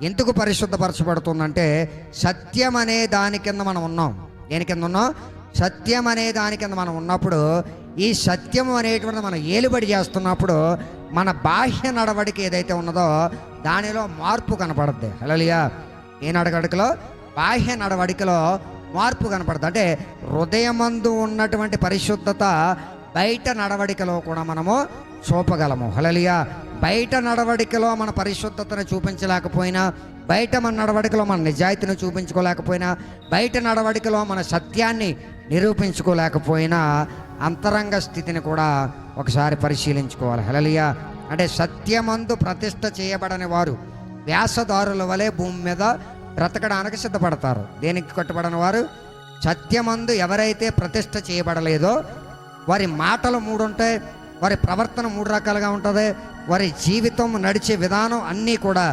ఎందుకు పరిశుద్ధపరచబడుతుందంటే సత్యం అనే దాని కింద మనం ఉన్నాం. దేని కింద ఉన్నాం? సత్యం అనే దాని కింద మనం ఉన్నప్పుడు, ఈ సత్యం అనేటువంటిది మనం ఏలుబడి చేస్తున్నప్పుడు మన బాహ్య నడవడిక ఏదైతే ఉన్నదో దానిలో మార్పు కనపడుద్ది. హల్లెలూయా. ఏ నడవడికలో? బాహ్య నడవడికలో మార్పు కనపడుతుంది. అంటే హృదయమందు ఉన్నటువంటి పరిశుద్ధత బయట నడవడికలో కూడా మనము చూపగలము. హల్లెలూయా. బయట నడవడికలో మన పరిశుద్ధతను చూపించలేకపోయినా, బయట మన నడవడికలో మన నిజాయితీని చూపించుకోలేకపోయినా, బయట నడవడికలో మన సత్యాన్ని నిరూపించుకోలేకపోయినా అంతరంగ స్థితిని కూడా ఒకసారి పరిశీలించుకోవాలి. హల్లెలూయా. అంటే సత్యమందు ప్రతిష్ఠ చేయబడని వారు వ్యాసదారుల వలె భూమి మీద బ్రతకడానికి సిద్ధపడతారు. దేనికి కట్టుబడని వారు? సత్యమందు ఎవరైతే ప్రతిష్ఠ చేయబడలేదో వారి మాటలు 3 ఉంటాయి, వారి ప్రవర్తన 3 రకాలుగా ఉంటుంది, వారి జీవితం నడిచే విధానం అన్నీ కూడా